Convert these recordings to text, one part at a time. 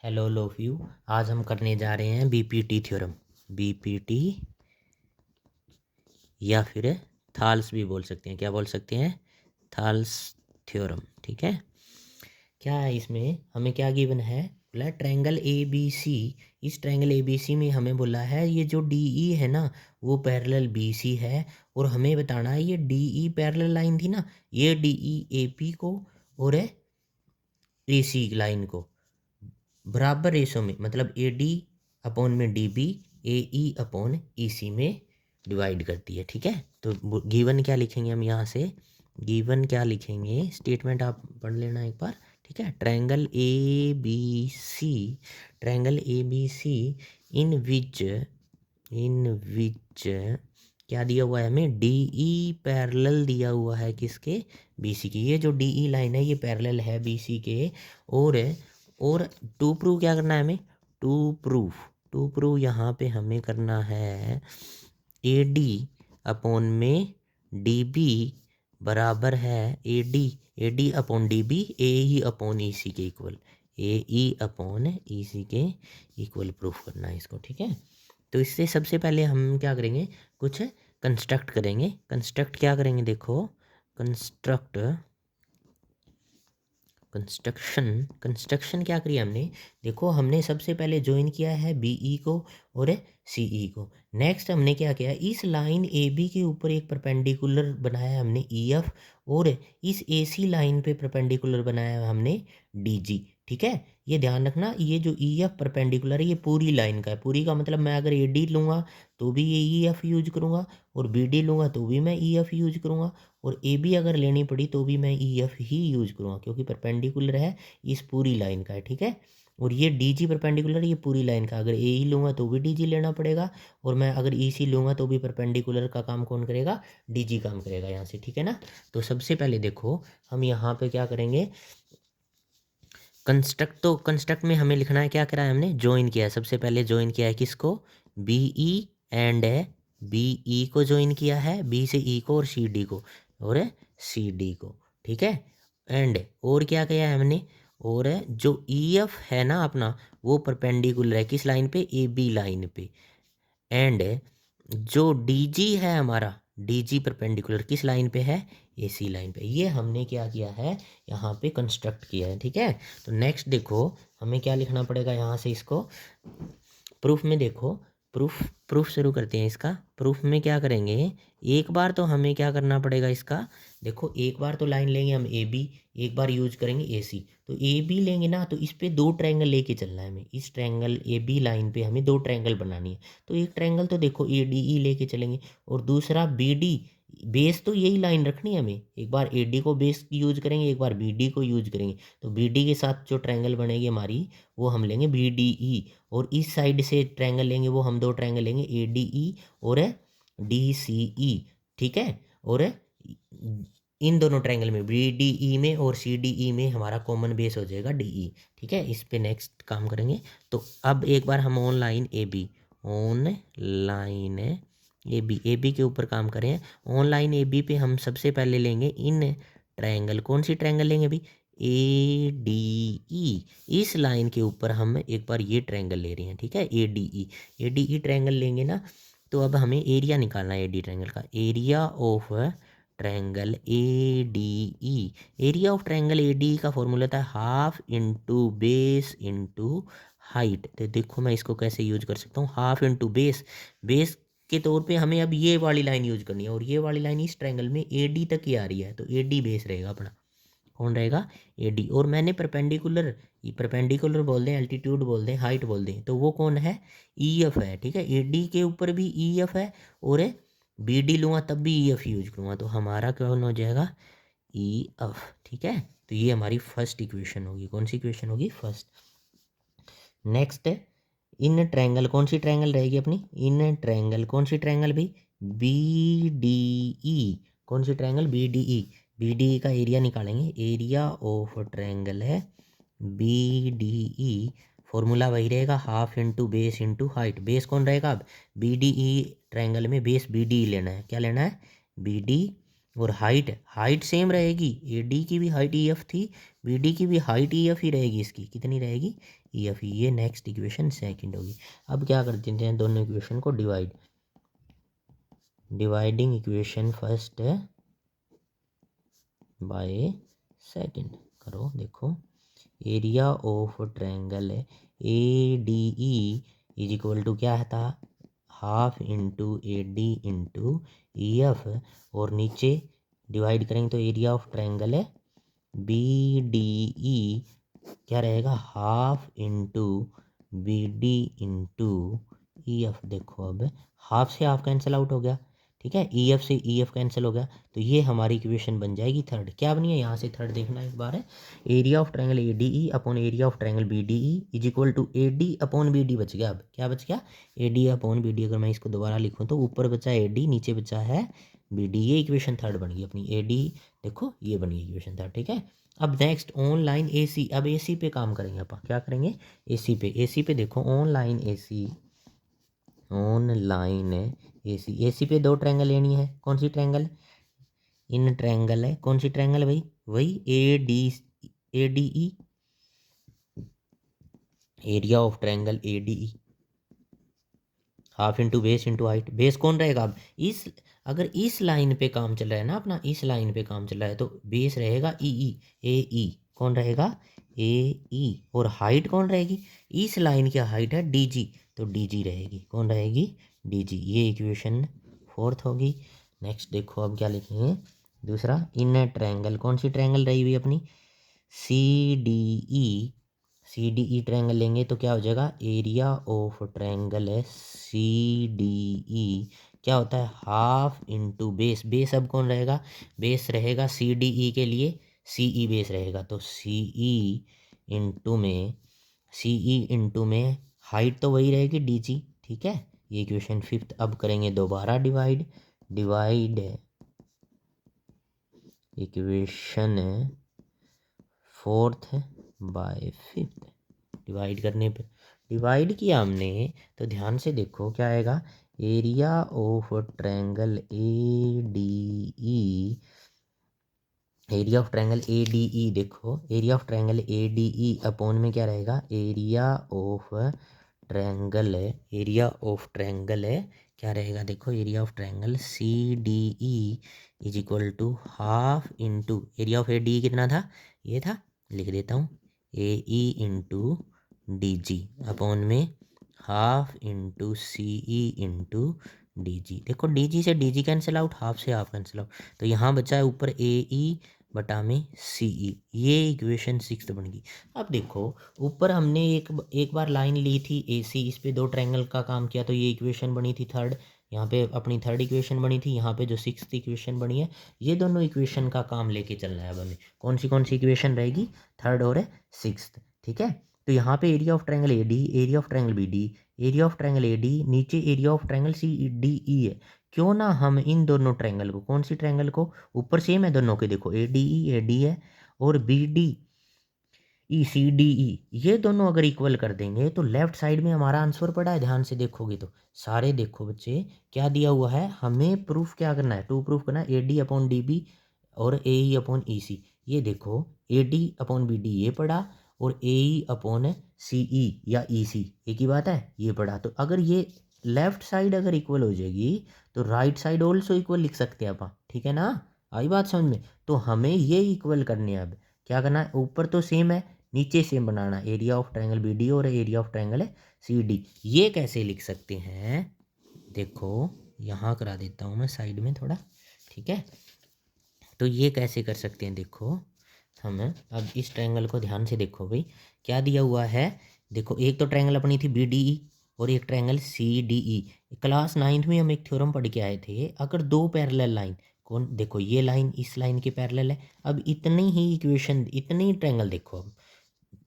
Hello love you. आज हम करने जा रहे हैं बीपीटी थ्योरम। बीपीटी या फिर थाल्स भी बोल सकते हैं। क्या बोल सकते हैं? थाल्स थ्योरम। ठीक है। क्या है इसमें? हमें क्या गिवन है? बोला ट्रायंगल ए बी सी। इस ट्रायंगल ए बी सी में हमें बोला है ये जो डी ई है ना वो पैरेलल बी सी है। और हमें बताना है ये डी ई पैरेलल लाइन थी ना, ये डी ई ए पी को और ए सी लाइन को बराबर रेशो में, मतलब ए डी अपॉन में D B A E upon E सी में डिवाइड करती है। ठीक है। तो गिवन क्या लिखेंगे हम यहाँ से? गिवन क्या लिखेंगे? स्टेटमेंट आप पढ़ लेना एक बार। ठीक है। Triangle A B C, triangle A B C in which क्या दिया हुआ है हमें? डी ई पैरेलल दिया हुआ है किसके? बी सी की। ये जो डी ई लाइन है ये पैरेलल है बी सी के। और और टू प्रूव क्या करना है हमें? टू प्रूव यहाँ पे हमें करना है ए डी अपॉन में डी बी बराबर है A D upon D B A E upon E C के इक्वल, ए ई अपॉन ई सी के इक्वल प्रूफ करना है इसको। ठीक है। तो इससे सबसे पहले हम क्या करेंगे? कुछ कंस्ट्रक्ट करेंगे। कंस्ट्रक्ट क्या करेंगे? देखो, कंस्ट्रक्शन क्या करिए हमने? देखो, हमने सबसे पहले ज्वाइन किया है बी ई को और सी ई को। नेक्स्ट हमने क्या किया? इस लाइन ए बी के ऊपर एक परपेंडिकुलर बनाया हमने ई एफ, और इस ए सी लाइन पे परपेंडिकुलर बनाया हमने डी जी। ठीक है। ये ध्यान रखना, ये जो ई एफ परपेंडिकुलर है ये पूरी लाइन का है। पूरी का मतलब मैं अगर ए डी लूँगा तो भी ये ई एफ यूज करूँगा, और बी डी लूँगा तो भी मैं ई एफ यूज करूँगा, और ए बी अगर लेनी पड़ी तो भी मैं ई एफ ही यूज करूँगा, क्योंकि परपेंडिकुलर है इस पूरी लाइन का है। ठीक है। और ये डी जी परपेंडिकुलर ये पूरी लाइन का, अगर ए ई लूँगा तो भी डी जी लेना पड़ेगा, और मैं अगर ई सी लूँगा तो भी परपेंडिकुलर का काम कौन करेगा? डी जी काम करेगा यहाँ से। ठीक है ना। तो सबसे पहले देखो हम यहाँ पे क्या करेंगे? कंस्ट्रक्ट। तो कंस्ट्रक्ट में हमें लिखना है, क्या करा है हमने? ज्वाइन किया है। सबसे पहले ज्वाइन किया है किसको? B E and B E को ज्वाइन किया है, बी से ई को और सी डी को और सी डी को। ठीक है। एंड और क्या किया है हमने? और जो ई एफ है ना अपना, वो परपेंडिकुलर है किस लाइन पे? ए बी लाइन पे। एंड जो डी जी है हमारा, डी जी परपेंडिकुलर किस लाइन पे है? ए सी लाइन पे। ये हमने क्या किया है? यहाँ पे कंस्ट्रक्ट किया है। ठीक है। तो नेक्स्ट देखो हमें क्या लिखना पड़ेगा यहाँ से इसको प्रूफ में। देखो, प्रूफ शुरू करते हैं इसका। प्रूफ में क्या करेंगे? एक बार तो हमें क्या करना पड़ेगा इसका? देखो, एक बार तो लाइन लेंगे हम ए बी, एक बार यूज करेंगे ए सी। तो ए बी लेंगे ना, तो इस पे दो ट्रायंगल लेके चलना है हमें। इस ट्रायंगल ए बी लाइन पे हमें दो ट्रायंगल बनानी है। तो एक ट्रायंगल तो देखो ए डी ई लेके चलेंगे, और दूसरा बी डी। बेस तो यही लाइन रखनी है हमें। एक बार ए डी को बेस यूज करेंगे, एक बार बी डी को यूज करेंगे। तो बी डी के साथ जो ट्रायंगल बनेगी हमारी, वो हम लेंगे बी डी ई। और इस साइड से ट्रायंगल लेंगे, वो हम दो ट्रायंगल लेंगे ए डी ई और डी सी ई। ठीक है। और इन दोनों ट्रायंगल में बी डी ई में और सी डी ई में हमारा कॉमन बेस हो जाएगा डी ई। ठीक है। इस पे नेक्स्ट काम करेंगे। तो अब एक बार हम ऑनलाइन ए बी के ऊपर काम करें। ऑनलाइन ए बी पे हम सबसे पहले लेंगे इन ट्रायंगल। कौन सी ट्रायंगल लेंगे अभी? ए डी ई। इस लाइन के ऊपर हम एक बार ये ट्रायंगल ले रहे हैं। ठीक है। ए डी ई ट्रायंगल लेंगे ना, तो अब हमें एरिया निकालना है ए डी ट्रायंगल का। Area of triangle A D E. Area of triangle A D E का फॉर्मूला था half into base into height. तो देखो मैं इसको कैसे यूज कर सकता हूँ? Half into base. बेस के तौर पे हमें अब ये वाली लाइन यूज करनी है, और ये वाली लाइन इस ट्रायंगल में ए डी तक ही आ रही है, तो ए डी बेस रहेगा अपना। कौन रहेगा? A D. और मैंने परपेंडिकुलर बोल दें, एल्टीट्यूड बोल दें, हाइट बोल दें, तो वो कौन है? ई एफ है। ठीक है। ए डी के ऊपर भी ई एफ है, और बी डी लूँगा तब भी ई एफ यूज करूँगा, तो हमारा कौन हो जाएगा? E F. ठीक है। तो ये हमारी फर्स्ट इक्वेशन होगी। कौन सी इक्वेशन होगी? फर्स्ट। Next, in triangle. कौन सी ट्रायंगल रहेगी अपनी? In triangle. कौन सी ट्रायंगल भी? B D E. कौन सी triangle? B D E. B D E का एरिया निकालेंगे। एरिया ऑफ ट्रायंगल है बी डी ई। फॉर्मूला वही रहेगा, half into base into height. Base कौन रहेगा? अब बी डी ई ट्रायंगल में बेस बी डी लेना है। क्या लेना है? बी डी और हाइट हाइट सेम रहेगी, ए डी की भी हाइट ई एफ थी, बी डी की भी हाइट ई एफ ही रहेगी, इसकी कितनी रहेगी ई एफ। ये नेक्स्ट इक्वेशन सेकंड होगी। अब क्या कर देते हैं दोनों इक्वेशन को divide, dividing equation first by second करो। देखो area of triangle A D E is equal to क्या था, half into A D into E F, और नीचे डिवाइड करेंगे तो एरिया ऑफ ट्रायंगल है बी डी ई क्या रहेगा, half into B D into E F. देखो अब हाफ से हाफ कैंसिल आउट हो गया, ठीक है, ई एफ से ई एफ कैंसिल हो गया, तो ये हमारी इक्वेशन बन जाएगी थर्ड। क्या बनी है यहाँ से थर्ड देखना एक बार है, area of triangle A D E upon area of triangle B D E is equal to A D upon B D बच गया। अब क्या बच गया, A D upon B D. अगर मैं इसको दोबारा लिखूँ तो ऊपर बचा ए डी, नीचे बचा है बी डी, ये इक्वेशन थर्ड बन गई अपनी, ए डी देखो ये बनी इक्वेशन थर्ड, ठीक है। अब नेक्स्ट ऑनलाइन ए सी, अब ए सी पे काम करेंगे अपन, क्या करेंगे ए सी पे, ए सी पे देखो ऑनलाइन ए सी, ऑनलाइन ए सी, ए सी पे दो ट्रायंगल लेनी है, कौन सी ट्रायंगल, इन ट्रायंगल है, कौन सी ट्रायंगल भाई, वही A D, A D E, area of triangle A D E, half into base into height, base कौन रहेगा अब इस, अगर इस लाइन पे काम चल रहा है ना अपना, इस लाइन पे काम चल रहा है तो बेस रहेगा ई ई, ए ई कौन रहेगा ए ई, और हाइट कौन रहेगी, इस लाइन की हाइट है डी जी, तो डी जी रहेगी, कौन रहेगी डी जी। ये इक्वेशन फोर्थ होगी। नेक्स्ट देखो अब क्या लिखेंगे दूसरा, इन ट्रायंगल, कौन सी ट्रायंगल रही हुई अपनी C D E, C D E triangle लेंगे तो क्या हो जाएगा, एरिया ऑफ ट्रायंगल है सी डी ई क्या होता है, हाफ इंटू बेस, बेस अब कौन रहेगा, बेस रहेगा सी डी ई के लिए सी ई बेस रहेगा, तो सी ई इंटू में, सी ई इंटू में हाइट तो वही रहेगी डी जी, ठीक है। ये इक्वेशन फिफ्थ। अब करेंगे दोबारा divide, divide equation fourth by fifth, divide करने पे, डिवाइड किया हमने तो ध्यान से देखो क्या आएगा, area of triangle A D E, area of triangle A D E, देखो area of triangle A D E upon में क्या रहेगा, एरिया ऑफ ट्रायंगल है, एरिया ऑफ ट्रायंगल है क्या रहेगा, देखो area of triangle C D E is equal to half into area of A D कितना था, ये था, लिख देता हूँ A E into D G upon में हाफ इंटू सी ई इंटू डी जी। देखो डी जी से D G cancel out, half से हाफ कैंसिल आउट, तो यहाँ बचा है ऊपर ए ई बटा में सी ई, ये इक्वेशन सिक्स बन गई। अब देखो ऊपर हमने एक बार लाइन ली थी ए सी, इस पे दो ट्रायंगल का काम किया तो ये इक्वेशन बनी थी थर्ड, यहाँ पे अपनी थर्ड इक्वेशन बनी थी, यहाँ पे जो सिक्स्थ इक्वेशन बनी है, ये दोनों इक्वेशन का काम लेके चलना है अब हमें, कौन सी इक्वेशन रहेगी, थर्ड और सिक्स्थ, ठीक है। तो यहाँ पे area of triangle A D, area of triangle B D, area of triangle A D, नीचे area of triangle C D E है, क्यों ना हम इन दोनों ट्रायंगल को, कौन सी ट्रायंगल को, ऊपर सेम है दोनों के, देखो ए डी है और B D E C D E, ये दोनों अगर इक्वल कर देंगे तो लेफ्ट साइड में हमारा आंसर पड़ा है, ध्यान से देखोगे तो सारे देखो बच्चे क्या दिया हुआ है, हमें प्रूफ क्या करना है, टू प्रूफ करना है, A D upon D B और A E upon E C. ये देखो A D upon B D ये पढ़ा और ए ई अपॉन सी ई या ई सी एक ही बात है, ये पढ़ा। तो अगर ये लेफ्ट साइड अगर इक्वल हो जाएगी तो राइट साइड ऑल्सो इक्वल लिख सकते हैं अपन, ठीक है ना, आई बात समझ में। तो हमें ये इक्वल करनी है, अब क्या करना है, ऊपर तो सेम है नीचे सेम बनाना, area of triangle B D और area of triangle C D. ये कैसे लिख सकते हैं, देखो यहाँ करा देता हूँ मैं साइड में थोड़ा, ठीक है। तो ये कैसे कर सकते हैं, देखो हम अब इस ट्रायंगल को ध्यान से देखो भाई, क्या दिया हुआ है, देखो एक तो ट्रायंगल अपनी थी बी डी ई और एक triangle C D E. Class ninth में हम एक थ्योरम पढ़ के आए थे, अगर दो पैरेलल लाइन, कौन देखो ये लाइन इस लाइन के पैरेलल है, अब इतनी ही इक्वेशन, इतनी ही ट्रायंगल देखो, अब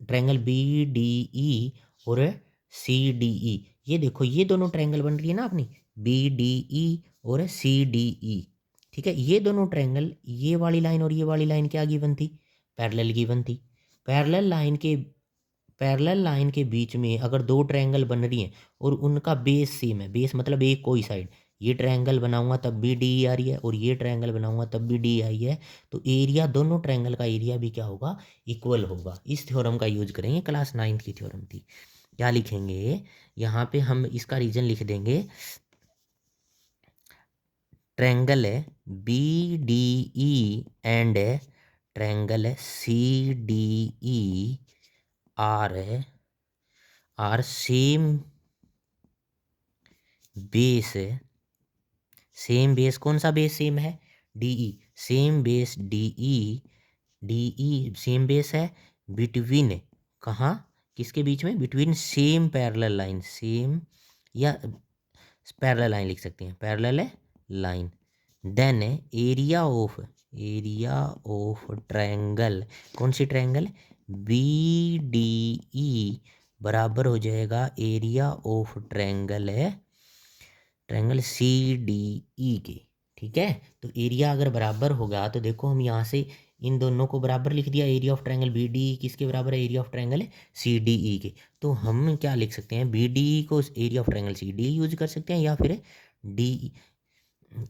ट्रायंगल बी डी ई और सी डी ई, ये देखो ये दोनों ट्रायंगल बन रही है ना अपनी बी डी ई और सी डी ई, ठीक है। ये दोनों ट्रायंगल, ये वाली लाइन और ये वाली लाइन क्या गिवन थी, पैरेलल गिवन थी। पैरेलल लाइन के, पैरेलल लाइन के बीच में अगर दो ट्रायंगल बन रही हैं और उनका बेस सेम है, बेस मतलब एक कोई साइड, ये ट्रायंगल बनाऊंगा तब भी डी आ रही है और ये ट्रायंगल बनाऊंगा तब भी डी आई है, तो एरिया दोनों ट्रायंगल का एरिया भी क्या होगा, इक्वल होगा। इस थ्योरम का यूज करेंगे, क्लास 9th की थ्योरम थी। क्या लिखेंगे यहाँ पे, हम इसका रीजन लिख देंगे, ट्रायंगल है B D E and triangle है C D E are same base है। सेम बेस, कौन सा बेस सेम है, D E, same base D E same base है बिटवीन, कहाँ, किसके बीच में, between same parallel line, same या पैरेलल लाइन लिख सकते हैं, parallel line. Then area of triangle, कौन सी ट्रायंगल, बी डी ई बराबर हो जाएगा एरिया ऑफ ट्रायंगल है, ट्रायंगल सी डी ई के। ठीक है, तो एरिया अगर बराबर होगा तो देखो हम यहाँ से इन दोनों को बराबर लिख दिया, area of triangle B D E किसके बराबर है, area of triangle C D E के। तो हम क्या लिख सकते हैं, बी डी ई को area of triangle C D use कर सकते हैं, या फिर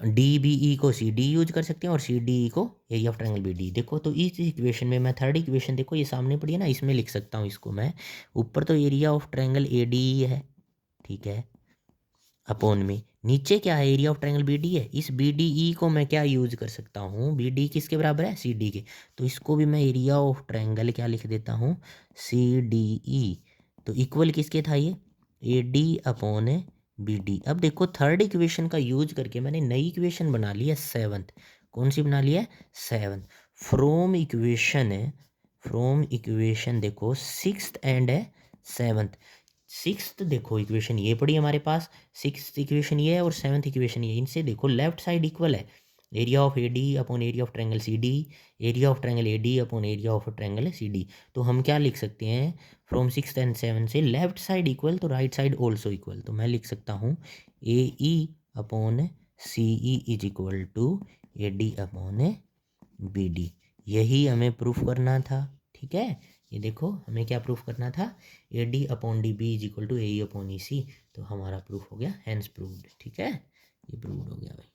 डी बी ई को सी डी यूज कर सकते हैं, और सी डी ई को area of triangle B D. देखो तो इस इक्वेशन में मैं थर्ड इक्वेशन देखो ये सामने पड़ी है ना, इसमें लिख सकता हूँ इसको मैं, ऊपर तो area of triangle A D E है, ठीक है, अपॉन में नीचे क्या है, area of triangle B D है। इस बी डी ई को मैं क्या यूज कर सकता हूँ, बी डी किसके बराबर है, सी डी के, तो इसको भी मैं एरिया ऑफ ट्रायंगल क्या लिख देता हूँ, सी डी ई। तो इक्वल किसके था ये, A D upon B D. अब देखो थर्ड इक्वेशन का यूज करके मैंने नई इक्वेशन बना ली है सेवन्थ, कौन सी बना ली है, सेवन्थ। फ्रॉम इक्वेशन देखो सिक्स्थ एंड सेवन्थ। सिक्स्थ देखो इक्वेशन ये पड़ी हमारे पास, सिक्स्थ इक्वेशन ये है और सेवन्थ इक्वेशन ये, इनसे देखो लेफ्ट साइड इक्वल है, area of A D upon area of triangle C D, area of triangle A D upon area of triangle C D. तो हम क्या लिख सकते हैं, फ्रॉम सिक्स एंड सेवन से लेफ्ट साइड इक्वल तो right side also equal, तो मैं लिख सकता हूँ A E upon C E is equal to A D upon B D. यही हमें प्रूफ करना था। ठीक है, ये देखो हमें क्या प्रूफ करना था, A D upon D B is equal to A E upon E C. तो हमारा प्रूफ हो गया, हैंस प्रूव्ड। ठीक है, ये प्रूव्ड हो गया भाई।